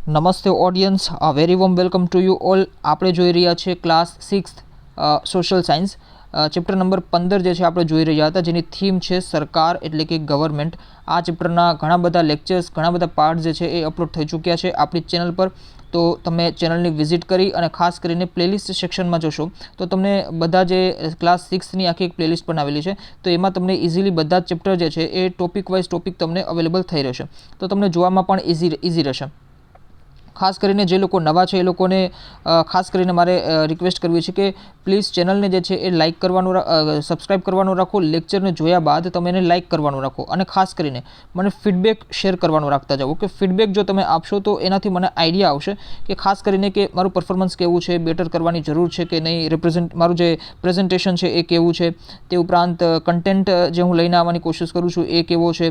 નમસ્તે audience, very warm welcome to you all. આપણે જોઈ રહ્યા છીએ class 6 social science chapter number 15 જે છે આપણે જોઈ રહ્યા હતા, જેની થીમ છે સરકાર એટલે કે ગવર્મેન્ટ. આ ચેપ્ટરના ઘણા બધા લેક્ચર્સ, ઘણા બધા પાર્ટ જે છે એ અપલોડ થઈ ચૂક્યા છે આપણી ચેનલ પર. તો તમે ચેનલની વિઝિટ કરી અને ખાસ કરીને પ્લેલિસ્ટ સેક્શનમાં જશો તો તમને બધા જે ક્લાસ 6ની આખી એક પ્લેલિસ્ટ બનાવેલી છે, તો એમાં તમને ઇઝીલી બધા જ ચેપ્ટર જે છે એ ટોપિક વાઇઝ ટોપિક તમને અવેલેબલ થઈ રહેશે, તો તમને જોવામાં પણ ઇઝી રહેશે. ખાસ કરીને જે લોકો નવા છે એ લોકોને ખાસ કરીને મારે રિક્વેસ્ટ કરવી છે કે પ્લીઝ ચેનલને જે છે એ લાઇક કરવાનું, સબસ્ક્રાઇબ કરવાનું રાખો. લેક્ચરને જોયા બાદ તમે એને લાઇક કરવાનું રાખો અને ખાસ કરીને મને ફીડબેક શેર કરવાનું રાખતા જાઓ. ઓકે, ફીડબેક જો તમે આપશો તો એનાથી મને આઈડિયા આવશે કે ખાસ કરીને કે મારું પરફોર્મન્સ કેવું છે, બેટર કરવાની જરૂર છે કે નહીં, મારું જે પ્રેઝન્ટેશન છે એ કેવું છે, તે ઉપરાંત કન્ટેન્ટ જે હું લઈને આવવાની કોશિશ કરું છું એ કેવો છે,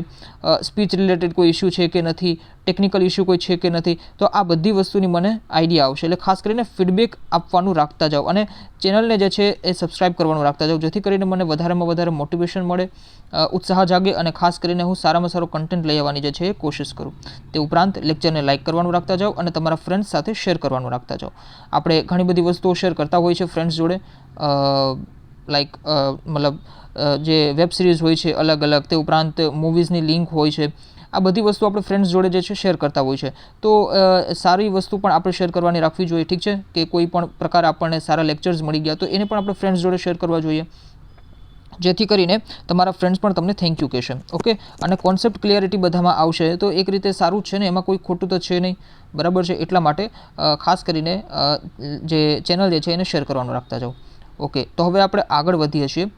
સ્પીચ રિલેટેડ કોઈ ઇસ્યુ છે કે નથી, ટેકનિકલ ઇસ્યુ કોઈ છે કે નથી. તો આ બધી વસ્તુની મને આઈડિયા આવશે. એટલે ખાસ કરીને ફીડબેક આપવાનું રાખતા જાઓ અને ચેનલને જે છે એ સબસ્ક્રાઇબ કરવાનું રાખતા જાઓ, જેથી કરીને મને વધારેમાં વધારે મોટિવેશન મળે, ઉત્સાહ જાગે અને ખાસ કરીને હું સારામાં સારો કન્ટેન્ટ લઈ આવવાની જે છે એ કોશિશ કરું. તે ઉપરાંત લેક્ચરને લાઇક કરવાનું રાખતા જાઓ અને તમારા ફ્રેન્ડ્સ સાથે શેર કરવાનું રાખતા જાઓ. આપણે ઘણી બધી વસ્તુઓ શેર કરતા હોઈએ છીએ ફ્રેન્ડ્સ જોડે, લાઈક મતલબ જે વેબ સિરીઝ હોય છે અલગ અલગ, તે ઉપરાંત મૂવીઝની લિંક હોય છે. આ બધી વસ્તુ આપણે ફ્રેન્ડ્સ જોડે જે છે શેર કરતા હોય છે. તો સારી વસ્તુ પણ આપણે શેર કરવાની રાખવી જોઈએ. ઠીક છે, કે કોઈ પણ પ્રકાર આપણને સારા લેક્ચર્સ મળી ગયા તો એને પણ આપણે ફ્રેન્ડ્સ જોડે શેર કરવા જોઈએ, જેથી કરીને તમારા ફ્રેન્ડ્સ પણ તમને થેન્ક યુ કહેશે. ઓકે, અને કોન્સેપ્ટ ક્લિયરિટી બધામાં આવશે તો એક રીતે સારું જ છે ને, એમાં કોઈ ખોટું તો છે નહીં, બરાબર છે. એટલા માટે ખાસ કરીને જે ચેનલ જે છે એને શેર કરવાનું રાખતા જાઓ. ઓકે, તો હવે આપણે આગળ વધીએ છીએ.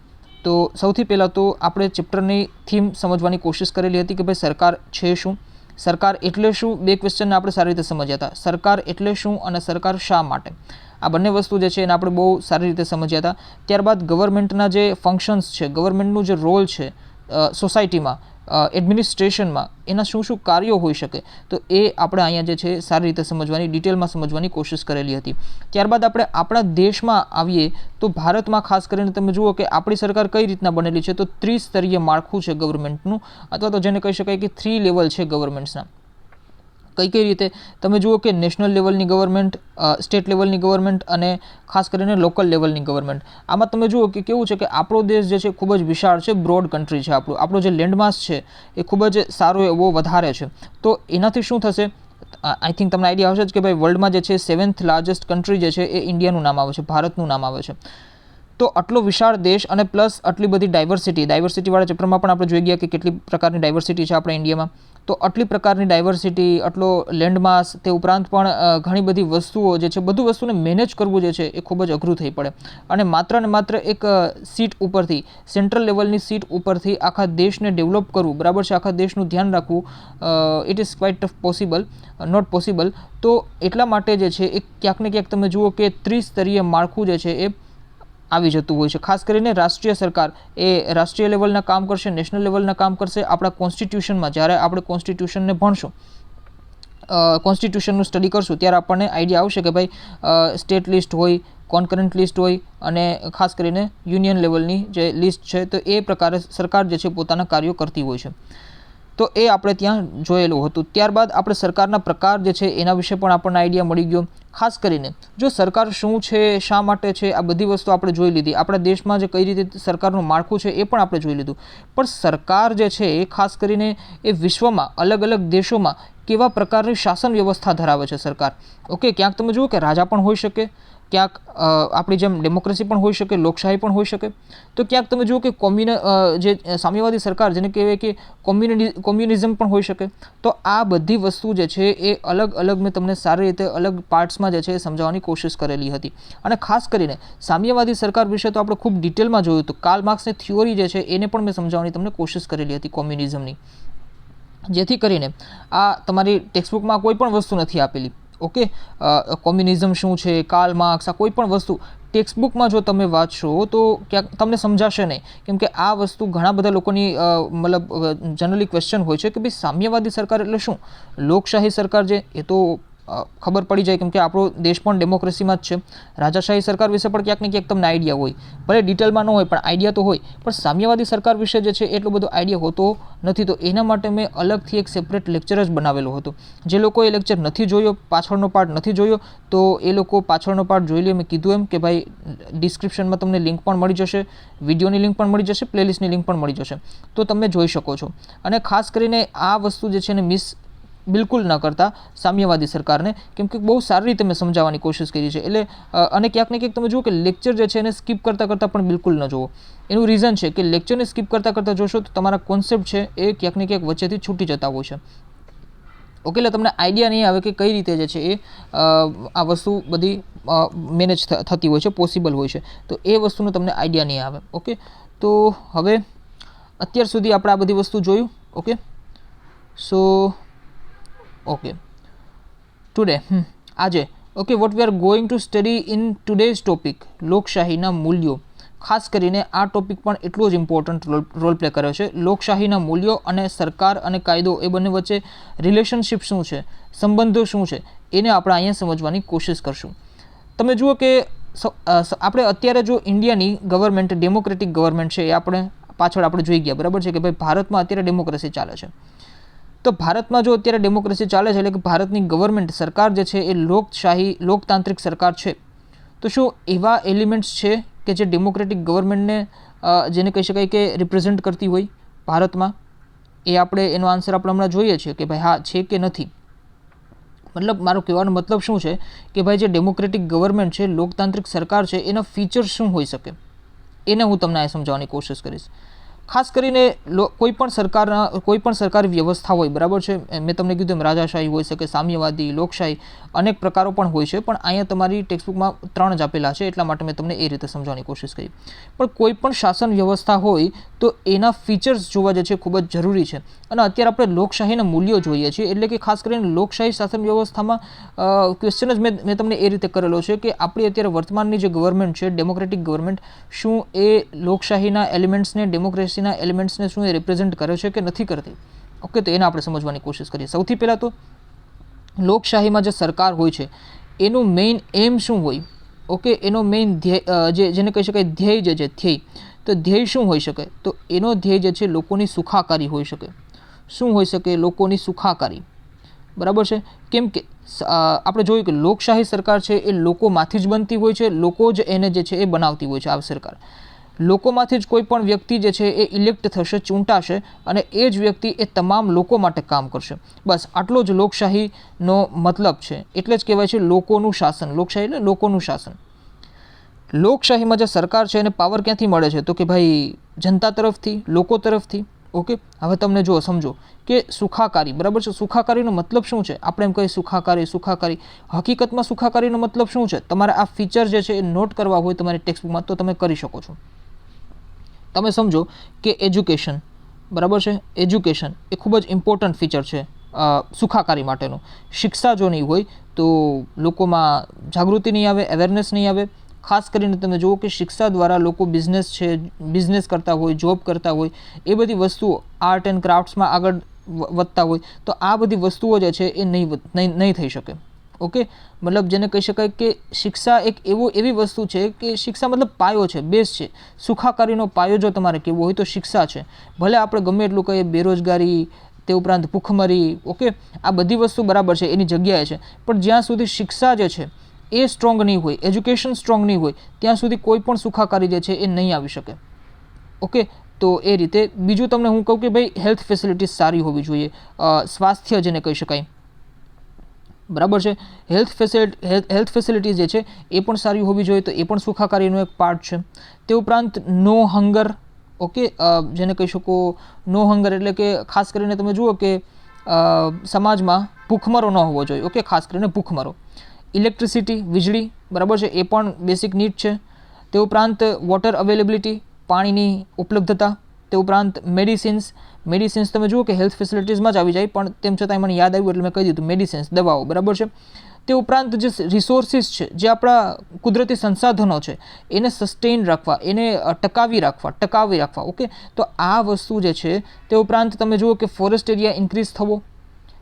તો સૌથી પહેલાં તો આપણે ચેપ્ટરની થીમ સમજવાની કોશિશ કરેલી હતી કે ભાઈ સરકાર છે શું, સરકાર એટલે શું. બે ક્વેશ્ચનને આપણે સારી રીતે સમજ્યા હતા. સરકાર એટલે શું અને સરકાર શા માટે, આ બંને વસ્તુ જે છે એને આપણે બહુ સારી રીતે સમજ્યા હતા. ત્યારબાદ ગવર્મેન્ટના જે ફંક્શન્સ છે, ગવર્મેન્ટનું જે રોલ છે સોસાયટીમાં, એડમિનિસ્ટ્રેશનમાં, એના શું શું કાર્યો હોઈ શકે, તો એ આપણે અહીંયા જે છે સારી રીતે સમજવાની, ડિટેલમાં સમજવાની કોશિશ કરેલી હતી. ત્યારબાદ આપણે આપણા દેશમાં આવીએ તો ભારતમાં ખાસ કરીને તમે જુઓ કે આપણી સરકાર કઈ રીતના બનેલી છે, તો ત્રિસ્તરીય માળખું છે ગવર્મેન્ટનું, અથવા તો જેને કહી શકાય કે 3 લેવલ છે ગવર્મેન્ટ્સના. કઈ રીતે તમે જુઓ કે નેશનલ લેવલની ગવર્મેન્ટ, સ્ટેટ લેવલની ગવર્મેન્ટ અને ખાસ કરીને લોકલ લેવલની ગવર્મેન્ટ. આમાં તમે જુઓ કે કેવું છે કે આપણો દેશ જે છે ખૂબ જ વિશાળ છે, બ્રોડ કન્ટ્રી છે. આપણો જે લેન્ડમાસ છે એ ખૂબ જ સારો એવો વધારે છે. તો એનાથી શું થશે, આઈ થિંક તમને આઈડિયા આવશે જ કે ભાઈ વર્લ્ડમાં જે છે 7th લાર્જેસ્ટ કન્ટ્રી જે છે એ ઇન્ડિયાનું નામ આવે છે, ભારતનું નામ આવે છે. તો આટલો વિશાળ દેશ અને પ્લસ આટલી બધી ડાયવર્સિટીવાળા ચેપ્ટરમાં પણ આપણે જોઈ ગયા કે કેટલી પ્રકારની ડાયવર્સિટી છે આપણા ઇન્ડિયામાં. તો આટલી પ્રકારની ડાયવર્સિટી, આટલો લેન્ડમાસ, તે ઉપરાંત પણ ઘણી બધી વસ્તુઓ જે છે, બધું વસ્તુને મેનેજ કરવું જે છે એ ખૂબ જ અઘરું થઈ પડે. અને માત્ર એક સીટ ઉપરથી, સેન્ટ્રલ લેવલની સીટ ઉપરથી આખા દેશને ડેવલપ કરવું, બરાબર છે, આખા દેશનું ધ્યાન રાખવું, it is quite tough possible, not possible. તો એટલા માટે જે છે એ ક્યાંક ને ક્યાંક તમે જુઓ કે ત્રિસ્તરીય માળખું જે છે એ આવી જતું હોય છે. ખાસ કરીને રાષ્ટ્રીય સરકાર એ રાષ્ટ્રીય લેવલના કામ કરશે, નેશનલ લેવલના કામ કરશે. આપણા કોન્સ્ટિટ્યુશનમાં જ્યારે આપણે કોન્સ્ટિટ્યુશનને ભણશું, કોન્સ્ટિટ્યુશનનું સ્ટડી કરશું, ત્યારે આપણને આઈડિયા આવશે કે ભાઈ સ્ટેટ લિસ્ટ હોય, કોન્કરન્ટ લિસ્ટ હોય અને ખાસ કરીને યુનિયન લેવલની જે લિસ્ટ છે, તો એ પ્રકારે સરકાર જે છે પોતાના કાર્યો કરતી હોય છે. તો એ આપણે ત્યાં જોયેલું હતું. ત્યારબાદ આપણે સરકારના પ્રકાર જે છે એના વિશે પણ આપણને આઈડિયા મળી ગયો. ખાસ કરીને જો સરકાર શું છે, શા માટે છે, આ બધી વસ્તુ આપણે જોઈ લીધી. આપણા દેશમાં જે કઈ રીતે સરકારનું માળખું છે એ પણ આપણે જોઈ લીધું. પણ સરકાર જે છે એ ખાસ કરીને એ વિશ્વમાં અલગ અલગ દેશોમાં કેવા પ્રકારની શાસન વ્યવસ્થા ધરાવે છે સરકાર. ઓકે, ક્યાંક તમે જુઓ કે રાજા પણ હોઈ શકે, ક્યાંક આપણી જેમ ડેમોક્રેસી પણ હોઈ શકે, લોકશાહી પણ હોઈ શકે. તો ક્યાંક તમે જુઓ કે જે સામ્યવાદી સરકાર, જેને કહેવાય કે કોમ્યુનિઝમ પણ હોઈ શકે. તો આ બધી વસ્તુ જે છે એ અલગ અલગ મેં તમને સારી રીતે અલગ પાર્ટ્સમાં જે છે એ સમજાવવાની કોશિશ કરેલી હતી. અને ખાસ કરીને સામ્યવાદી સરકાર વિશે તો આપણે ખૂબ ડિટેલમાં જોયું હતું. કાર્લ માર્ક્સની થિયોરી જે છે એને પણ મેં સમજાવવાની તમને કોશિશ કરેલી હતી કોમ્યુનિઝમની, જેથી કરીને આ તમારી ટેક્સ્ટબુકમાં કોઈ પણ વસ્તુ નથી આપેલી. ઓકે, કોમ્યુનિઝમ શું છે, કાર્લ માર્ક્સ, આ કોઈ પણ વસ્તુ ટેક્સ્ટબુકમાં જો તમે વાંચશો તો ક્યાંક તમને સમજાશે નહીં, કેમ કે આ વસ્તુ ઘણા બધા લોકોની મતલબ જનરલી ક્વેશ્ચન હોય છે કે ભાઈ સામ્યવાદી સરકાર એટલે શું, લોકશાહી સરકાર જે, એ તો ખબર પડી જાય, કેમ કે આપણો દેશ પણ ડેમોક્રેસીમાં જ છે. રાજાશાહી સરકાર વિશે પણ ક્યાંક ને ક્યાંક તમને આઈડિયા હોય, ભલે ડિટેલમાં ન હોય પણ આઈડિયા તો હોય. પણ સામ્યવાદી સરકાર વિશે જે છે એટલો બધો આઈડિયા હોતો નથી. તો એના માટે મેં અલગથી એક સેપરેટ લેક્ચર જ બનાવેલો હતો. જે લોકો એ લેક્ચર નથી જોયો, પાછળનો પાર્ટ નથી જોયો, તો એ લોકો પાછળનો પાર્ટ જોઈ લે. મેં કીધું એમ કે ભાઈ ડિસ્ક્રિપ્શનમાં તમને લિંક પણ મળી જશે, વિડીયોની લિંક પણ મળી જશે, પ્લેલિસ્ટની લિંક પણ મળી જશે, તો તમે જોઈ શકો છો. અને ખાસ કરીને આ વસ્તુ જે છે એને મિસ બિલકુલ ન કરતા સામ્યવાદી સરકારને, કેમ કે બહુ સારી રીતે મેં સમજાવવાની કોશિશ કરી છે. એટલે અને ક્યાંક ને ક્યાંક તમે જુઓ કે લેક્ચર જે છે એને સ્કીપ કરતાં કરતાં પણ બિલકુલ ન જુઓ. એનું રીઝન છે કે લેક્ચરને સ્કીપ કરતાં કરતાં જોશો તો તમારા કોન્સેપ્ટ છે એ ક્યાંક ને ક્યાંક વચ્ચેથી છૂટી જતા હોય છે. ઓકે, એટલે તમને આઈડિયા નહીં આવે કે કઈ રીતે જે છે એ આ વસ્તુ બધી મેનેજ થતી હોય છે, પોસિબલ હોય છે. તો એ વસ્તુનો તમને આઈડિયા નહીં આવે. ઓકે, તો હવે અત્યાર સુધી આપણે આ બધી વસ્તુ જોયું. ઓકે, સો ઓકે ટુડે આજે okay what we are going to study in today's topic, લોકશાહીના મૂલ્યો. ખાસ કરીને આ ટોપિક પણ એટલો જ ઇમ્પોર્ટન્ટ રોલ પ્લે કર્યો છે. લોકશાહીના મૂલ્યો અને સરકાર અને કાયદો એ બંને વચ્ચે રિલેશનશિપ શું છે, સંબંધો શું છે, એને આપણે અહીંયા સમજવાની કોશિશ કરશું. તમે જુઓ કે આપણે અત્યારે જો ઇન્ડિયાની ગવર્મેન્ટ ડેમોક્રેટિક ગવર્મેન્ટ છે એ આપણે પાછળ આપણે જોઈ ગયા, બરાબર છે કે ભાઈ ભારતમાં અત્યારે ડેમોક્રેસી ચાલે છે. તો ભારતમાં જો અત્યારે ડેમોક્રેસી ચાલે છે, એટલે કે ભારતની ગવર્મેન્ટ સરકાર જે છે એ લોકશાહી લોકતાંત્રિક સરકાર છે, તો શું એવા એલિમેન્ટ્સ છે કે જે ડેમોક્રેટિક ગવર્મેન્ટને જેને કહી શકાય કે રિપ્રેઝેન્ટ કરતી હોય ભારતમાં? એ આપણે એનો આન્સર આપણે હમણાં જોઈએ છીએ કે ભાઈ હા છે કે નથી. મતલબ મારો કહેવાનો મતલબ શું છે કે ભાઈ જે ડેમોક્રેટિક ગવર્મેન્ટ છે, લોકતાંત્રિક સરકાર છે, એના ફીચર્સ શું હોઈ શકે એને હું તમને આ સમજાવવાની કોશિશ કરીશ. ખાસ કરીને કોઈ પણ સરકારી વ્યવસ્થા હોય, બરાબર છે, મેં તમને કીધું એમ રાજાશાહી હોઈ શકે, સામ્યવાદી, લોકશાહી, અનેક પ્રકારો પણ હોય છે. પણ અહીંયા તમારી ટેક્સ્ટબુકમાં 3 જ આપેલા છે, એટલા માટે મેં તમને એ રીતે સમજાવવાની કોશિશ કરી. પણ કોઈ પણ શાસન વ્યવસ્થા હોય તો એના ફીચર્સ જોવા જે છે ખૂબ જ જરૂરી છે. અને અત્યારે આપણે લોકશાહીના મૂલ્યો જોઈએ છીએ, એટલે કે ખાસ કરીને લોકશાહી શાસન વ્યવસ્થામાં ક્વેશ્ચન જ મેં તમને એ રીતે કરેલો છે કે આપણી અત્યારે વર્તમાનની જે ગવર્મેન્ટ છે, ડેમોક્રેટિક ગવર્મેન્ટ, શું એ લોકશાહીના એલિમેન્ટ્સને, ડેમોક્રેસીના એલિમેન્ટ્સને શું એ રિપ્રેઝેન્ટ કરે છે કે નથી કરતી? ઓકે, તો એને આપણે સમજવાની કોશિશ કરીએ. સૌથી પહેલાં તો લોકશાહીમાં જે સરકાર હોય છે એનું મેઇન એમ શું હોય? ઓકે, એનો મેઇન ધ્યેય જેને કહી શકાય ધ્યેય જે છે, ધ્યેય, તો ધ્યેય શું હોઈ શકે? તો એનો ધ્યેય જે છે લોકોની સુખાકારી હોઈ શકે. શું હોઈ શકે? લોકોની સુખાકારી, બરાબર છે. કેમ કે આપણે જોયું કે લોકશાહી સરકાર છે એ લોકોમાંથી જ બનતી હોય છે, લોકો જ એને જે છે એ બનાવતી હોય છે. આ સરકાર લોકોમાંથી જ કોઈ પણ વ્યક્તિ જે છે એ ઇલેક્ટ થશે, ચૂંટાશે, અને એ જ વ્યક્તિ એ તમામ લોકો માટે કામ કરશે. બસ આટલો જ લોકશાહીનો મતલબ છે. એટલે જ કહેવાય છે લોકોનું શાસન. લોકશાહી એટલે લોકોનું શાસન. લોકશાહીમાં જે સરકાર છે એને પાવર ક્યાંથી મળે છે? તો કે ભાઈ જનતા તરફથી, લોકો તરફથી. ઓકે, હવે તમને જો સમજો કે સુખાકારી, બરાબર છે. સુખાકારીનો મતલબ શું છે? આપણે એમ કહીએ સુખાકારી. હકીકતમાં સુખાકારીનો મતલબ શું છે? તમારે આ ફીચર જે છે એ નોટ કરવા હોય તમારી ટેક્સ્ટબુકમાં તો તમે કરી શકો છો. તમે સમજો કે એજ્યુકેશન, બરાબર છે, એજ્યુકેશન એ ખૂબ જ ઇમ્પોર્ટન્ટ ફીચર છે સુખાકારી માટેનું. શિક્ષા જો નહીં હોય તો લોકોમાં જાગૃતિ નહીં આવે, અવેરનેસ નહીં આવે. ખાસ કરીને તમે જુઓ કે શિક્ષા દ્વારા લોકો બિઝનેસ કરતા હોય, જોબ કરતા હોય, એ બધી વસ્તુઓ આર્ટ એન્ડ ક્રાફ્ટ્સમાં આગળ વધતા હોય, તો આ બધી વસ્તુઓ જે છે એ નહીં થઈ શકે. ઓકે, મતલબ જેને કહી શકાય કે શિક્ષા એક એવી વસ્તુ છે કે શિક્ષા મતલબ પાયો છે, બેઝ છે. સુખાકારીનો પાયો જો તમારે કહેવો હોય તો શિક્ષા છે. ભલે આપણે ગમે એટલું કહીએ બેરોજગારી, તે ઉપરાંત ભૂખમરી, ઓકે, આ બધી વસ્તુ બરાબર છે, એની જગ્યાએ છે. પણ જ્યાં સુધી શિક્ષા જે છે એ સ્ટ્રોંગ નહીં હોય, એજ્યુકેશન સ્ટ્રોંગ નહીં હોય, ત્યાં સુધી કોઈ પણ સુખાકારી જે છે એ નહીં આવી શકે. ઓકે, તો એ રીતે. બીજું તમને હું કહું કે ભાઈ હેલ્થ ફેસિલિટીઝ સારી હોવી જોઈએ, સ્વાસ્થ્ય જેને કહી શકાય, બરાબર છે. હેલ્થ ફેસિલિટીઝ જે છે એ પણ સારી હોવી જોઈએ, તો એ પણ સુખાકારીનો એક પાર્ટ છે. તે ઉપરાંત નો હંગર, ઓકે, જેને કહી શકો નો હંગર એટલે કે ખાસ કરીને તમે જુઓ કે સમાજમાં ભૂખમરો ન હોવો જોઈએ. ઓકે, ખાસ કરીને ભૂખમરો. ઇલેક્ટ્રિસિટી, વીજળી, બરાબર છે, એ પણ બેસિક નીડ છે. તે ઉપરાંત વોટર અવેલેબિલિટી, પાણીની ઉપલબ્ધતા. તે ઉપરાંત મેડિસિન્સ તમે જુઓ કે હેલ્થ ફેસિલિટીઝમાં જ આવી જાય, પણ તેમ છતાં મને યાદ આવ્યું એટલે મેં કહી દીધું મેડિસિન્સ, દવાઓ, બરાબર છે. તે ઉપરાંત જે રિસોર્સિસ છે, જે આપણા કુદરતી સંસાધનો છે, એને સસ્ટેઇન રાખવા, એને ટકાવી રાખવા. ઓકે, તો આ વસ્તુ જે છે. તે ઉપરાંત તમે જુઓ કે ફોરેસ્ટ એરિયા ઇન્ક્રીઝ થવો,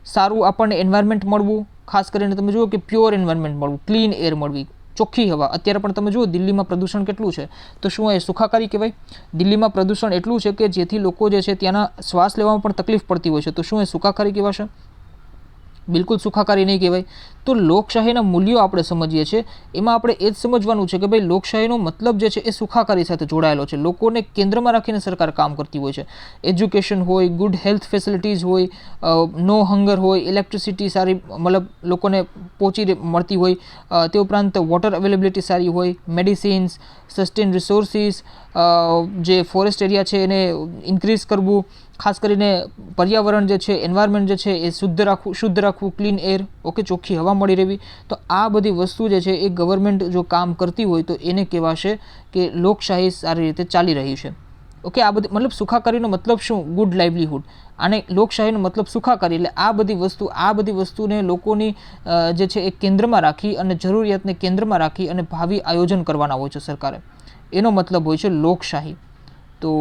સારું આપણને એન્વાયરમેન્ટ મળવું, ખાસ કરીને તમે જુઓ કે પ્યોર એન્વાયરમેન્ટ મળવું, ક્લીન એર મળવી, ચોખ્ખી હવા. અત્યારે પણ તમે જુઓ દિલ્હીમાં પ્રદૂષણ કેટલું છે, તો શું એ સુખાકારી કહેવાય? દિલ્હીમાં પ્રદૂષણ એટલું છે કે જેથી લોકો જે છે ત્યાંના શ્વાસ લેવામાં પણ તકલીફ પડતી હોય છે, તો શું એ સુખાકારી કહેવાશે? બિલકુલ સુખાકારી નહીં કહેવાય. તો લોકશાહીના મૂલ્યો આપણે સમજીએ છીએ, એમાં આપણે એ જ સમજવાનું છે કે ભાઈ લોકશાહીનો મતલબ જે છે એ સુખાકારી સાથે જોડાયેલો છે. લોકોને કેન્દ્રમાં રાખીને સરકાર કામ કરતી હોય છે. એજ્યુકેશન હોય, ગુડ હેલ્થ ફેસિલિટીઝ હોય, નો હંગર હોય, ઇલેક્ટ્રિસિટી સારી મતલબ લોકોને પહોંચી મળતી હોય, તે ઉપરાંત વોટર અવેલેબિલિટી સારી હોય, મેડિસિન્સ, સસ્ટેન રિસોર્સિસ, જે ફોરેસ્ટ એરિયા છે એને ઇન્ક્રીઝ કરવું, ખાસ કરીને પર્યાવરણ જે છે, એન્વાયરમેન્ટ જે છે એ શુદ્ધ રાખવું, ક્લીન એર, ઓકે, ચોખ્ખી હવા મળી રહેવી. તો આ બધી વસ્તુ જે છે એ ગવર્મેન્ટ જો કામ કરતી હોય તો એને કહેવાશે કે લોકશાહી સારી રીતે ચાલી રહી છે. ઓકે, આ બધી મતલબ સુખાકારીનો મતલબ શું? Good livelihood. અને લોકશાહીનો મતલબ સુખાકારી. એટલે આ બધી વસ્તુને લોકોની જે છે એ કેન્દ્રમાં રાખી અને જરૂરિયાતને કેન્દ્રમાં રાખી અને ભાવિ આયોજન કરવાના હોય છે સરકારે. એનો મતલબ હોય છે લોકશાહી. તો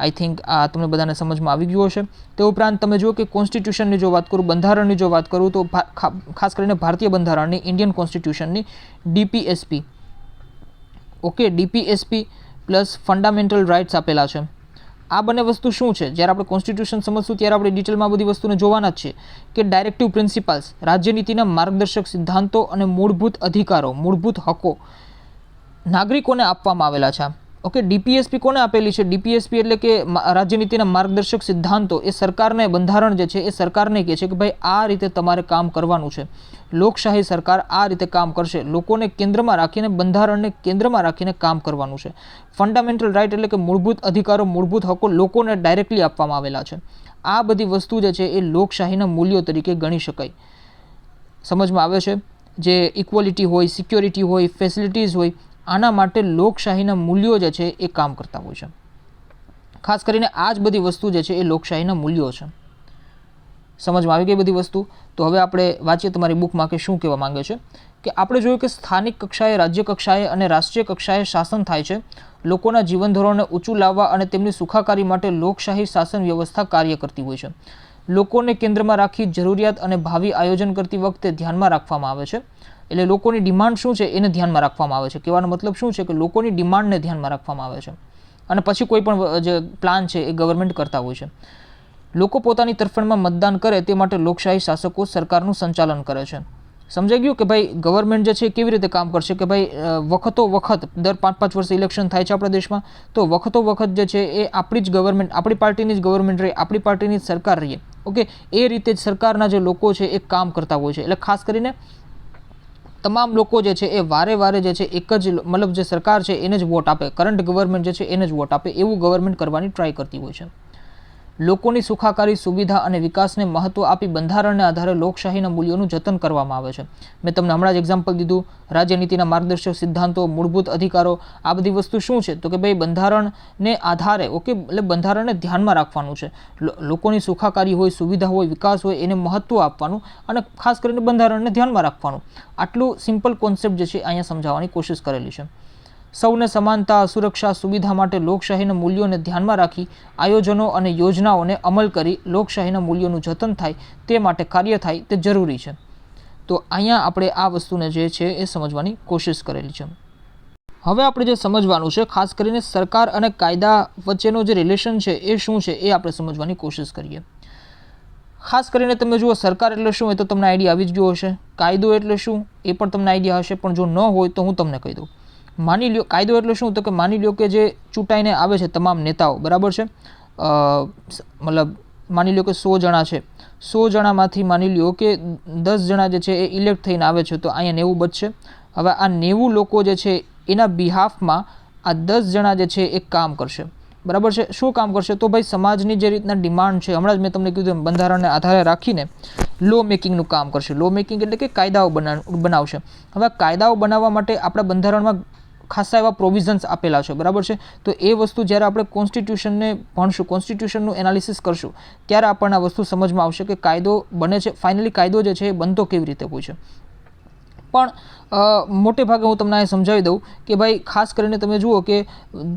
આઈ થિંક આ તમને બધાને સમજમાં આવી ગયું હશે. તે ઉપરાંત તમે જુઓ કે કોન્સ્ટિટ્યુશનની જો વાત કરું, બંધારણની જો વાત કરું, તો ખાસ કરીને ભારતીય બંધારણની, ઇન્ડિયન કોન્સ્ટિટ્યુશનની DPSP, okay, DPSP plus fundamental rights આપેલા છે. આ બંને વસ્તુ શું છે? જ્યારે આપણે કોન્સ્ટિટ્યુશન સમજશું ત્યારે આપણે ડિટેલમાં બધી વસ્તુને જોવાના જ છે કે ડાયરેક્ટિવ પ્રિન્સિપલ્સ, રાજ્યનીતિના માર્ગદર્શક સિદ્ધાંતો અને મૂળભૂત અધિકારો, મૂળભૂત હકો નાગરિકોને આપવામાં આવેલા છે. ઓકે, DPSP કોને આપેલી છે? DPSP એટલે કે રાજ્યનીતિના માર્ગદર્શક સિદ્ધાંતો એ સરકારને, બંધારણ જે છે એ સરકારને કહે છે કે ભાઈ આ રીતે તમારે કામ કરવાનું છે. લોકશાહી સરકાર આ રીતે કામ કરશે. લોકોને કેન્દ્રમાં રાખીને, બંધારણને કેન્દ્રમાં રાખીને કામ કરવાનું છે. ફંડામેન્ટલ રાઇટ એટલે કે મૂળભૂત અધિકારો, મૂળભૂત હકો લોકોને ડાયરેક્ટલી આપવામાં આવેલા છે. આ બધી વસ્તુ જે છે એ લોકશાહીના મૂલ્યો તરીકે ગણી શકાય. સમજમાં આવે છે? જે ઇક્વલિટી હોય, સિક્યોરિટી હોય, ફેસિલિટીઝ હોય, આના માટે લોકશાહીના મૂલ્યો જે છે એ કામ કરતા હોય છે. ખાસ કરીને આ જ બધી વસ્તુ જે છે એ લોકશાહીના મૂલ્યો છે. સમજમાં આવી ગઈ બધી વસ્તુ? તો હવે આપણે વાંચીએ તમારી બુકમાં કે શું કહેવા માંગે છે. કે આપણે જોયું કે સ્થાનિક કક્ષાએ, રાજ્ય કક્ષાએ અને રાષ્ટ્રીય કક્ષાએ શાસન થાય છે. લોકોના જીવન ધોરણને ઊંચું લાવવા અને તેમની સુખાકારી માટે લોકશાહી શાસન વ્યવસ્થા કાર્ય કરતી હોય છે. લોકોને કેન્દ્રમાં રાખી જરૂરિયાત અને ભાવિ આયોજન કરતી વખતે ધ્યાનમાં રાખવામાં આવે છે. એટલે લોકોની ડિમાન્ડ શું છે એને ધ્યાનમાં રાખવામાં આવે છે. કહેવાનો મતલબ શું છે કે લોકોની ડિમાન્ડને ધ્યાનમાં રાખવામાં આવે છે અને પછી કોઈ પણ જે પ્લાન છે એ ગવર્મેન્ટ કરતા હોય છે. લોકો પોતાની તરફેણમાં મતદાન કરે તે માટે લોકશાહી શાસકો સરકારનું સંચાલન કરે છે. સમજાઈ ગયું કે ભાઈ ગવર્મેન્ટ જે છે એ કેવી રીતે કામ કરશે? કે ભાઈ વખતો વખત દર 5-5 વર્ષે ઇલેક્શન થાય છે આપણા દેશમાં, તો વખતો વખત જે છે એ આપણી જ ગવર્મેન્ટ, આપણી પાર્ટીની જ ગવર્મેન્ટ રહે, આપણી પાર્ટીની જ સરકાર રહીએ. ઓકે, એ રીતે જ સરકારના જે લોકો છે એ કામ કરતા હોય છે. એટલે ખાસ કરીને તમામ લોકો જે છે એ વારે વારે જે છે એક જ મતલબ જે સરકાર છે એને જ વોટ આપે, કરંટ ગવર્મેન્ટ જે છે એને જ વોટ આપે, એવું ગવર્મેન્ટ કરવાની ટ્રાય કરતી હોય છે. લોકોની સુખાકારી, સુવિધા અને વિકાસને મહત્વ આપી બંધારણને આધારે લોકશાહીના મૂલ્યોનું જતન કરવામાં આવે છે. મેં તમને હમણાં જ એક્ઝામ્પલ દીધું, રાજ્યનીતિના માર્ગદર્શક સિદ્ધાંતો, મૂળભૂત અધિકારો, આ બધી વસ્તુ શું છે? તો કે ભાઈ બંધારણને આધારે, ઓકે, એટલે બંધારણને ધ્યાનમાં રાખવાનું છે. લોકોની સુખાકારી હોય, સુવિધા હોય, વિકાસ હોય, એને મહત્વ આપવાનું અને ખાસ કરીને બંધારણને ધ્યાનમાં રાખવાનું. આટલું સિમ્પલ કોન્સેપ્ટ જે છે અહીંયા સમજાવવાની કોશિશ કરેલી છે. સૌને સમાનતા, સુરક્ષા, સુવિધા માટે લોકશાહીના મૂલ્યોને ધ્યાનમાં રાખી આયોજનો અને યોજનાઓને અમલ કરી લોકશાહીના મૂલ્યોનું જતન થાય તે માટે કાર્ય થાય તે જરૂરી છે. તો અહીંયા આપણે આ વસ્તુને જે છે એ સમજવાની કોશિશ કરેલી છે. હવે આપણે જે સમજવાનું છે ખાસ કરીને સરકાર અને કાયદા વચ્ચેનો જે રિલેશન છે એ શું છે એ આપણે સમજવાની કોશિશ કરીએ. ખાસ કરીને તમે જુઓ સરકાર એટલે શું એ તો તમને આઈડિયા આવી જ ગયો હશે. કાયદો એટલે શું એ પણ તમને આઈડિયા હશે, પણ જો ન હોય તો હું તમને કહી દઉં. માની લ્યો કાયદો એટલે શું? તો કે માની લ્યો કે જે ચૂંટાઈને આવે છે તમામ નેતાઓ, બરાબર છે, મતલબ માની લ્યો કે 100 જણા છે, 100 જણામાંથી માની લ્યો કે 10 જણા જે છે એ ઇલેક્ટ થઈને આવે છે, તો અહીંયા 90 બચશે. હવે આ 90 લોકો જે છે એના બિહાફમાં આ 10 જણા જે છે એ કામ કરશે, બરાબર છે. શું કામ કરશે? તો ભાઈ સમાજની જે રીતના ડિમાન્ડ છે, હમણાં જ મેં તમને કીધું બંધારણને આધારે રાખીને લો મેકિંગનું કામ કરશે. લો મેકિંગ એટલે કે કાયદાઓ બનાવશે. હવે કાયદાઓ બનાવવા માટે આપણા બંધારણમાં ખાસા એવા પ્રોવિઝન્સ આપેલા છે, બરાબર છે. તો એ વસ્તુ જ્યારે આપણે કોન્સ્ટિટ્યુશનને ભણશું, કોન્સ્ટિટ્યુશનનું એનાલિસિસ કરશું, ત્યારે આપણને આ વસ્તુ સમજમાં આવશે કે કાયદો બને છે, ફાઇનલી કાયદો જે છે એ બનતો કેવી રીતે હોય છે. પણ મોટે ભાગે હું તમને સમજાવી દઉં કે ભાઈ ખાસ કરીને તમે જુઓ કે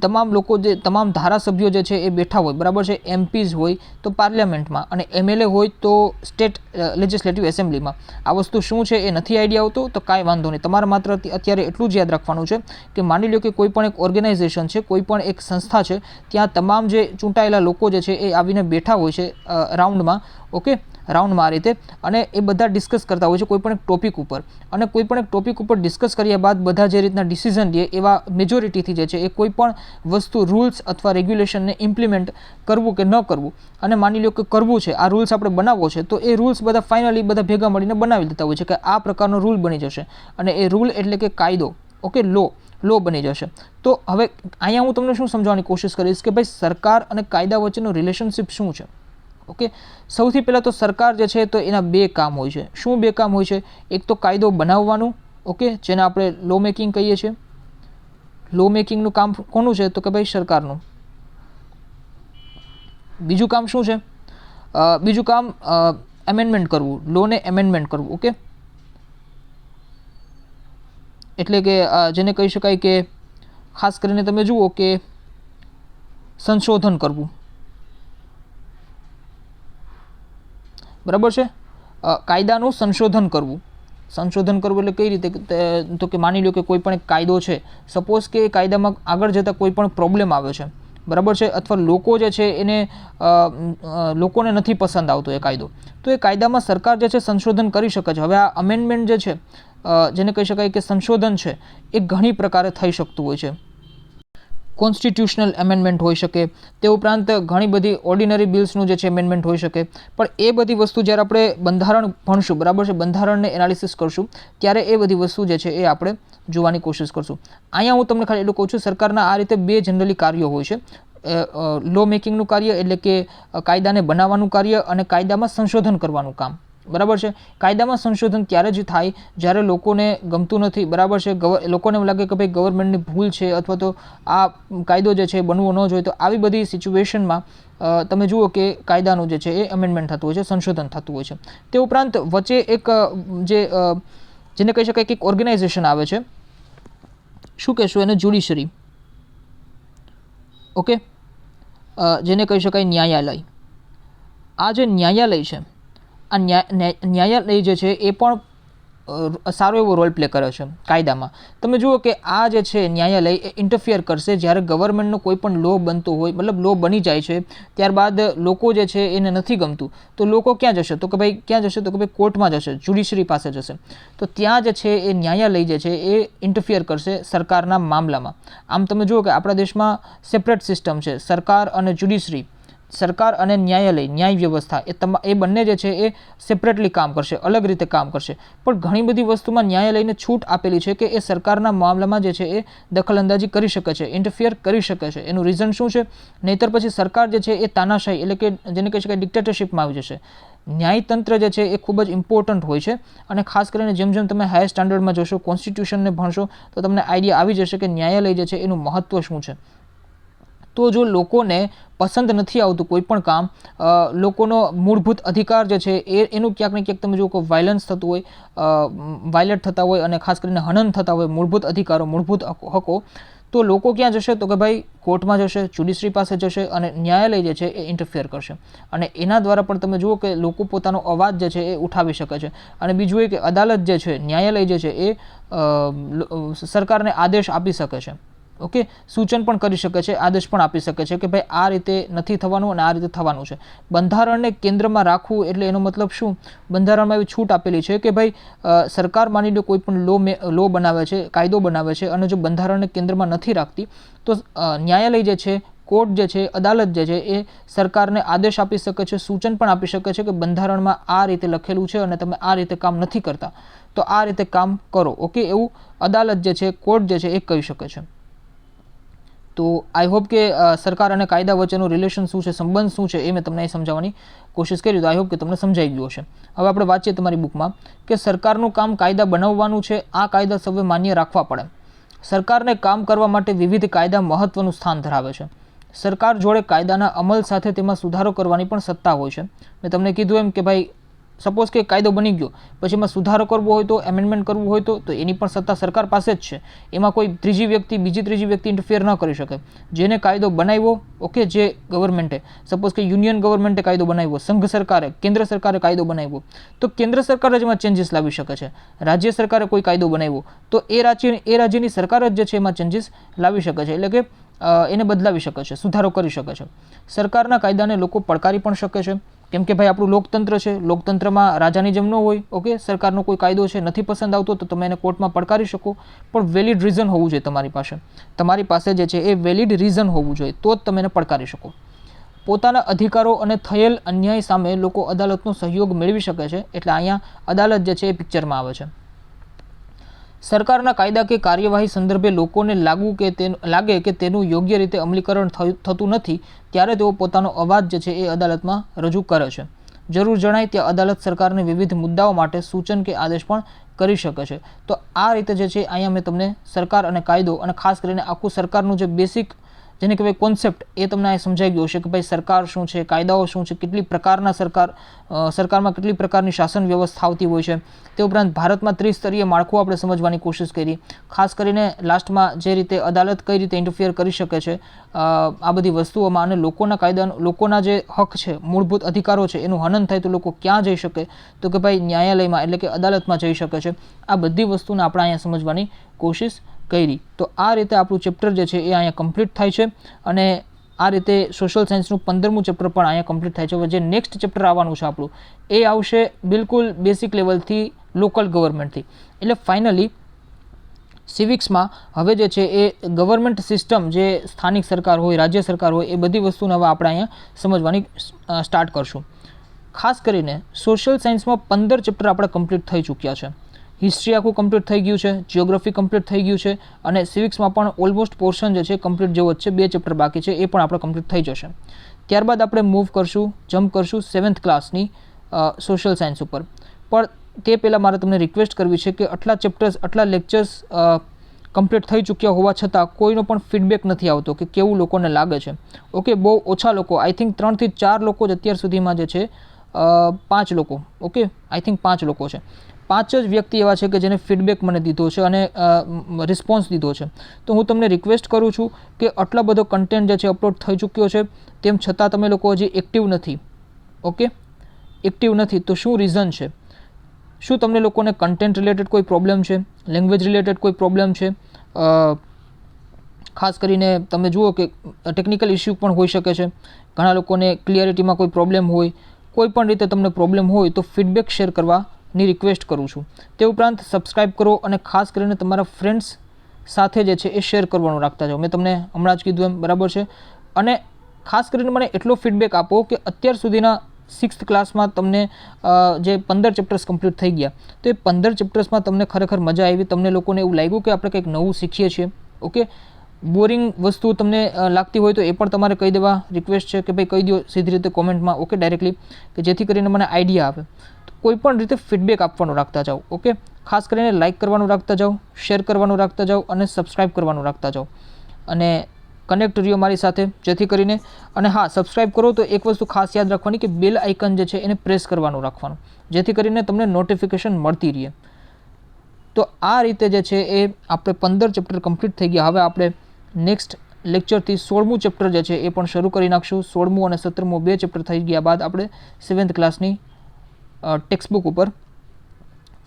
તમામ લોકો જે તમામ ધારાસભ્યો જે છે એ બેઠા હોય, બરાબર છે, એમપીઝ હોય તો પાર્લામેન્ટમાં અને એમએલએ હોય તો સ્ટેટ લેજિસ્લેટિવ એસેમ્બલીમાં. આ વસ્તુ શું છે એ નથી આઈડિયા આવતો તો કાંઈ વાંધો નહીં. તમારે માત્ર અત્યારે એટલું જ યાદ રાખવાનું છે કે માની લો કે કોઈ પણ એક ઓર્ગેનાઇઝેશન છે, કોઈ પણ એક સંસ્થા છે, ત્યાં તમામ જે ચૂંટાયેલા લોકો જે છે એ આવીને બેઠા હોય છે રાઉન્ડમાં, ઓકે, રાઉન્ડમાં આ રીતે, અને એ બધા ડિસ્કસ કરતા હોય છે કોઈ પણ એક ટોપિક ઉપર, અને કોઈ પણ એક ટોપિક ઉપર ડિસ્કસ કર્યા બાદ બધા જે રીતના ડિસિઝન લે એવા મેજોરિટીથી જે છે એ કોઈ પણ વસ્તુ રૂલ્સ અથવા રેગ્યુલેશનને ઇમ્પ્લિમેન્ટ કરવું કે ન કરવું, અને માની લો કે કરવું છે, આ રૂલ્સ આપણે બનાવવો છે, તો એ રૂલ્સ બધા ફાઇનલી બધા ભેગા મળીને બનાવી દેતા હોય છે કે આ પ્રકારનો રૂલ બની જશે, અને એ રૂલ એટલે કે કાયદો, ઓકે, લો બની જશે. તો હવે અહીંયા હું તમને શું સમજવાની કોશિશ કરીશ કે ભાઈ સરકાર અને કાયદા વચ્ચેનો રિલેશનશિપ શું છે. ઓકે, સૌથી પહેલાં તો સરકાર જે છે તો એના બે કામ હોય છે. શું બે કામ હોય છે? એક તો કાયદો બનાવવાનું, ઓકે, જેને આપણે લો મેકિંગ કહીએ છીએ. લો મેકિંગનું કામ કોનું છે? તો કે ભાઈ સરકારનું. બીજું કામ શું છે? બીજું કામ એમેન્ડમેન્ટ કરવું, લોને એમેન્ડમેન્ટ કરવું, ઓકે, એટલે કે જેને કહી શકાય કે ખાસ કરીને તમે જુઓ કે સંશોધન કરવું, બરાબર છે, કાયદાનું સંશોધન કરવું. સંશોધન કરવું એટલે કઈ રીતે? તો કે માની લો કે કોઈ પણ એક કાયદો છે, સપોઝ કે એ કાયદામાં આગળ જતાં કોઈ પણ પ્રોબ્લેમ આવે છે, બરાબર છે, અથવા લોકો જે છે એને લોકોને નથી પસંદ આવતો એ કાયદો, તો એ કાયદામાં સરકાર જે છે સંશોધન કરી શકે છે. હવે આ અમેન્ડમેન્ટ જે છે, જેને કહી શકાય કે સંશોધન છે, એ ઘણી પ્રકારે થઈ શકતું હોય છે. કોન્સ્ટિટ્યુશનલ એમેન્ડમેન્ટ હોઈ શકે, તે ઉપરાંત ઘણી બધી ઓર્ડિનરી બિલ્સનું જે છે એમેન્ડમેન્ટ હોઈ શકે. પણ એ બધી વસ્તુ જ્યારે આપણે બંધારણ ભણશું, બરાબર છે, બંધારણને એનાલિસિસ કરશું, ત્યારે એ બધી વસ્તુ જે છે એ આપણે જોવાની કોશિશ કરશું. અહીંયા હું તમને ખાલી એટલું કહું છું, સરકારના આ રીતે બે જનરલી કાર્યો હોય છે. લો મેકિંગનું કાર્ય એટલે કે કાયદાને બનાવવાનું કાર્ય, અને કાયદામાં સંશોધન કરવાનું કામ, બરાબર છે. કાયદામાં સંશોધન ત્યારે જ થાય જ્યારે લોકોને ગમતું નથી, બરાબર છે, લોકોને એમ લાગે કે ભાઈ ગવર્મેન્ટની ભૂલ છે, અથવા તો આ કાયદો જે છે એ બનવો ન જોઈએ, તો આવી બધી સિચ્યુએશનમાં તમે જુઓ કે કાયદાનું જે છે એ અમેન્ડમેન્ટ થતું હોય છે, સંશોધન થતું હોય છે. તે ઉપરાંત વચ્ચે એક જેને કહી શકાય કે એક ઓર્ગેનાઇઝેશન આવે છે, શું કહેશું એને? જ્યુડિશરી, ઓકે, જેને કહી શકાય ન્યાયાલય. આ જે ન્યાયાલય છે, આ ન્યાયાલય જે છે એ પણ સારો એવો રોલ પ્લે કરે છે કાયદામાં. તમે જુઓ કે આ જે છે ન્યાયાલય એ ઇન્ટરફિયર કરશે જ્યારે ગવર્મેન્ટનો કોઈ પણ લો બનતો હોય, મતલબ લો બની જાય છે, ત્યારબાદ લોકો જે છે એને નથી ગમતું, તો લોકો ક્યાં જશે? તો કે ભાઈ ક્યાં જશે? તો કે ભાઈ કોર્ટમાં જશે, જ્યુડિશરી પાસે જશે. તો ત્યાં જે છે એ ન્યાયાલય જે છે એ ઇન્ટરફિયર કરશે સરકારના મામલામાં. આમ તમે જુઓ કે આપણા દેશમાં સેપરેટ સિસ્ટમ છે, સરકાર અને જ્યુડિશરી, સરકાર અને ન્યાયાલય, ન્યાય વ્યવસ્થા, એ બંને જે છે એ સેપરેટલી કામ કરશે, અલગ રીતે કામ કરશે. પણ ઘણી બધી વસ્તુમાં ન્યાયાલયને છૂટ આપેલી છે કે એ સરકારના મામલામાં જે છે એ દખલઅંદાજી કરી શકે છે, ઇન્ટરફિયર કરી શકે છે. એનું રીઝન શું છે? નહીંતર પછી સરકાર જે છે એ તાનાશાહી એટલે કે જેને કહી શકાય ડિક્ટેટરશીપમાં આવી જશે. ન્યાયતંત્ર જે છે એ ખૂબ જ ઇમ્પોર્ટન્ટ હોય છે, અને ખાસ કરીને જેમ જેમ તમે હાયર સ્ટાન્ડર્ડમાં જશો, કોન્સ્ટિટ્યુશનને ભણશો, તો તમને આઈડિયા આવી જશે કે ન્યાયાલય જે છે એનું મહત્ત્વ શું છે. તો જો લોકોને પસંદ નથી આવતું કોઈ પણ કામ, લોકોનો મૂળભૂત અધિકાર જે છે એનું ક્યાંક ને ક્યાંક તમે જુઓ કે વાયલન્સ થતું હોય, વાયલેટ થતા હોય, અને ખાસ કરીને હનન થતા હોય મૂળભૂત અધિકારો, મૂળભૂત હકો, તો લોકો ક્યાં જશે? તો કે ભાઈ કોર્ટમાં જશે, જ્યુડિશરી પાસે જશે, અને ન્યાયાલય જે છે એ ઇન્ટરફિયર કરશે. અને એના દ્વારા પણ તમે જુઓ કે લોકો પોતાનો અવાજ જે છે એ ઉઠાવી શકે છે. અને બીજું એ કે અદાલત જે છે, ન્યાયાલય જે છે એ સરકારને આદેશ આપી શકે છે, ઓકે, સૂચન પણ કરી શકે છે, આદેશ પણ આપી શકે છે કે ભાઈ આ રીતે નથી થવાનું અને આ રીતે થવાનું છે. બંધારણને કેન્દ્રમાં રાખવું એટલે એનો મતલબ શું? બંધારણમાં એવી છૂટ આપેલી છે કે ભાઈ સરકાર માની લો કોઈ પણ લો બનાવે છે, કાયદો બનાવે છે, અને જો બંધારણને કેન્દ્રમાં નથી રાખતી, તો ન્યાયાલય જે છે, કોર્ટ જે છે, અદાલત જે છે એ સરકારને આદેશ આપી શકે છે, સૂચન પણ આપી શકે છે કે બંધારણમાં આ રીતે લખેલું છે અને તમે આ રીતે કામ નથી કરતા, તો આ રીતે કામ કરો, ઓકે, એવું અદાલત જે છે, કોર્ટ જે છે એ કહી શકે છે. તો આઈ હોપ કે સરકાર અને કાયદા વચ્ચેનું રિલેશન શું છે, સંબંધ શું છે, એ મેં તમને સમજાવવાની કોશિશ કરી. તો આઈ હોપ કે તમને સમજાઈ ગયું હશે. હવે આપણે વાંચીએ તમારી બુકમાં કે સરકારનું કામ કાયદા બનાવવાનું છે, આ કાયદા સૌએ માન્ય રાખવા પડે. સરકારને કામ કરવા માટે વિવિધ કાયદા મહત્વનું સ્થાન ધરાવે છે. સરકાર જોડે કાયદાના અમલ સાથે તેમાં સુધારો કરવાની પણ સત્તા હોય છે. મેં તમને કીધું એમ કે ભાઈ સપોઝ કે કાયદો બની ગયો પછી એમાં સુધારો કરવો હોય તો એમેન્ડમેન્ટ કરવું હોય તો એની પણ સત્તા સરકાર પાસે જ છે. એમાં કોઈ બીજી ત્રીજી વ્યક્તિ ઇન્ટરફિયર ન કરી શકે. જેને કાયદો બનાવ્યો, ઓકે, જે ગવર્મેન્ટે, સપોઝ કે યુનિયન ગવર્મેન્ટે કાયદો બનાવ્યો, સંઘ સરકારે, કેન્દ્ર સરકારે કાયદો બનાવ્યો, તો કેન્દ્ર સરકાર જ એમાં ચેન્જીસ લાવી શકે છે. રાજ્ય સરકારે કોઈ કાયદો બનાવ્યો તો એ રાજ્યની સરકાર જ જે છે એમાં ચેન્જીસ લાવી શકે છે, એટલે કે એને બદલાવી શકે છે, સુધારો કરી શકે છે. સરકારના કાયદાને લોકો પડકારી પણ શકે છે, કેમ કે ભાઈ આપણું લોકતંત્ર છે. લોકતંત્રમાં રાજાની જેમ ન હોય, ઓકે, સરકારનો કોઈ કાયદો છે નથી પસંદ આવતો તો તમે એને કોર્ટમાં પડકારી શકો, પણ વેલિડ રીઝન હોવું જોઈએ તમારી પાસે જે છે એ વેલિડ રીઝન હોવું જોઈએ, તો જ તમે એને પડકારી શકો. પોતાના અધિકારો અને થયેલ અન્યાય સામે લોકો અદાલતનો સહયોગ મેળવી શકે છે, એટલે અહીંયા અદાલત જે છે એ પિક્ચરમાં આવે છે. સરકારના કાયદા કે કાર્યવાહી સંદર્ભે લોકોને લાગે કે તેનું યોગ્ય રીતે અમલીકરણ થતું નથી, ત્યારે તેઓ પોતાનો અવાજ જે છે એ અદાલતમાં રજૂ કરે છે. જરૂર જણાય ત્યાં અદાલત સરકારને વિવિધ મુદ્દાઓ માટે સૂચન કે આદેશ પણ કરી શકે છે. તો આ રીતે જે છે અહીંયા મેં તમને સરકાર અને કાયદો અને ખાસ કરીને આખું સરકારનું જે બેસિક જેને કહેવાય કોન્સેપ્ટ એ તમને અહીં સમજાઈ ગયો છે કે ભાઈ સરકાર શું છે, કાયદાઓ શું છે, કેટલી પ્રકારના સરકારમાં કેટલી પ્રકારની શાસન વ્યવસ્થા આવતી હોય છે. તે ઉપરાંત ભારતમાં ત્રિસ્તરીય માળખું આપણે સમજવાની કોશિશ કરી. ખાસ કરીને લાસ્ટમાં જે રીતે અદાલત કઈ રીતે ઇન્ટરફિયર કરી શકે છે આ બધી વસ્તુઓમાં, અને લોકોના જે હક છે, મૂળભૂત અધિકારો છે, એનું હનન થાય તો લોકો ક્યાં જઈ શકે, તો કે ભાઈ ન્યાયાલયમાં, એટલે કે અદાલતમાં જઈ શકે છે. આ બધી વસ્તુને આપણે અહીંયા સમજવાની કોશિશ કરી. તો આ રીતે આપણું ચેપ્ટર જે છે એ અહીંયા કમ્પ્લીટ થાય છે, અને આ રીતે સોશિયલ સાયન્સનું 15મું ચેપ્ટર પણ અહીંયા કમ્પ્લીટ થાય છે. હવે જે નેક્સ્ટ ચેપ્ટર આવવાનું છે આપણું એ આવશે બિલકુલ બેસિક લેવલથી, લોકલ ગવર્મેન્ટથી. એટલે ફાઇનલી સિવિક્સમાં હવે જે છે એ ગવર્મેન્ટ સિસ્ટમ, જે સ્થાનિક સરકાર હોય, રાજ્ય સરકાર હોય, એ બધી વસ્તુને હવે આપણે અહીંયા સમજવાની સ્ટાર્ટ કરશું. ખાસ કરીને સોશિયલ સાયન્સમાં 15 ચેપ્ટર આપણે કમ્પ્લીટ થઈ ચૂક્યા છે. હિસ્ટ્રી આખું કમ્પ્લીટ થઈ ગયું છે, જિયોગ્રાફી કમ્પ્લીટ થઈ ગયું છે, અને સિવિક્સમાં પણ ઓલમોસ્ટ પોર્શન જે છે કમ્પ્લીટ જેવો જ છે. 2 ચેપ્ટર બાકી છે, એ પણ આપણે કમ્પ્લીટ થઈ જશે. ત્યારબાદ આપણે જમ્પ કરશું 7th ક્લાસની સોશિયલ સાયન્સ ઉપર. પણ તે પહેલાં મારે તમને રિક્વેસ્ટ કરવી છે કે આટલા લેક્ચર્સ કમ્પ્લીટ થઈ ચૂક્યા હોવા છતાં કોઈનો પણ ફીડબેક નથી આવતો કે કેવું લોકોને લાગે છે. ઓકે, બહુ ઓછા લોકો, આઈ થિંક 3 થી 4 લોકો જ અત્યાર સુધીમાં જે છે 5 લોકો, ઓકે, આઈ થિંક 5 લોકો છે. 5 જ વ્યક્તિ એવા છે કે જેને ફીડબેક મને દીધો છે અને રિસ્પોન્સ દીધો છે. તો હું તમને રિક્વેસ્ટ કરું છું કે આટલા બધો કન્ટેન્ટ જે છે અપલોડ થઈ ચૂક્યો છે, તેમ છતાં તમે લોકો હજી એક્ટિવ નથી. ઓકે, એક્ટિવ નથી તો શું રીઝન છે? શું તમને લોકોને કન્ટેન્ટ રિલેટેડ કોઈ પ્રોબ્લેમ છે, લેંગ્વેજ રિલેટેડ કોઈ પ્રોબ્લેમ છે? ખાસ કરીને તમે જુઓ કે ટેકનિકલ ઇસ્યુ પણ હોઈ શકે છે. ઘણા લોકોને ક્લિયરિટીમાં કોઈ પ્રોબ્લેમ હોય, કોઈ પણ રીતે તમને પ્રોબ્લેમ હોય તો ફીડબેક શેર કરવાની રિક્વેસ્ટ કરું છું. તે ઉપરાંત સબસ્ક્રાઈબ કરો અને ખાસ કરીને તમારા ફ્રેન્ડ્સ સાથે જે છે એ શેર કરવાનું રાખતા જાઓ. મેં તમને હમણાં જ કીધું એમ, બરાબર છે. અને ખાસ કરીને મને એટલો ફીડબેક આપો કે અત્યાર સુધીના 6th ક્લાસમાં તમને જે 15 ચેપ્ટર્સ કમ્પ્લીટ થઈ ગયા, તો એ 15 ચેપ્ટર્સમાં તમને ખરેખર મજા આવી, તમને લોકોને એવું લાગ્યું કે આપણે કંઈક નવું શીખીએ છીએ. ઓકે, બોરિંગ વસ્તુ તમને લાગતી હોય તો એ પણ તમારે કહી દેવા રિક્વેસ્ટ છે કે ભાઈ કહી દો સીધી રીતે કોમેન્ટમાં, ઓકે, ડાયરેક્ટલી, કે જેથી કરીને મને આઈડિયા આવે. તો કોઈ પણ રીતે ફીડબેક આપવાનું રાખતા જાઓ. ઓકે, ખાસ કરીને લાઇક કરવાનું રાખતા જાઓ, શેર કરવાનું રાખતા જાઓ અને સબસ્ક્રાઈબ કરવાનું રાખતા જાઓ. અને કનેક્ટ રહ્યો મારી સાથે, જેથી કરીને, અને હા, સબસ્ક્રાઈબ કરો તો એક વસ્તુ ખાસ યાદ રાખવાની કે બેલ આઇકન જે છે એને પ્રેસ કરવાનું રાખવાનું, જેથી કરીને તમને નોટિફિકેશન મળતી રહે. તો આ રીતે જે છે એ આપણે 15 ચેપ્ટર કમ્પ્લીટ થઈ ગયા. હવે આપણે નેક્સ્ટ લેક્ચરથી 16મું ચેપ્ટર જે છે એ પણ શરૂ કરી નાખશું. 16મું અને 17મું 2 ચેપ્ટર થઈ ગયા બાદ આપણે 7th ક્લાસની ટેક્સ્ટ બુક ઉપર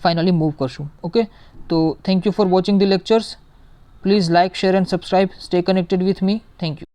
ફાઇનલી મૂવ કરશું. ઓકે, તો thank you for watching the lectures. Please like, share and subscribe. Stay connected with me. Thank you.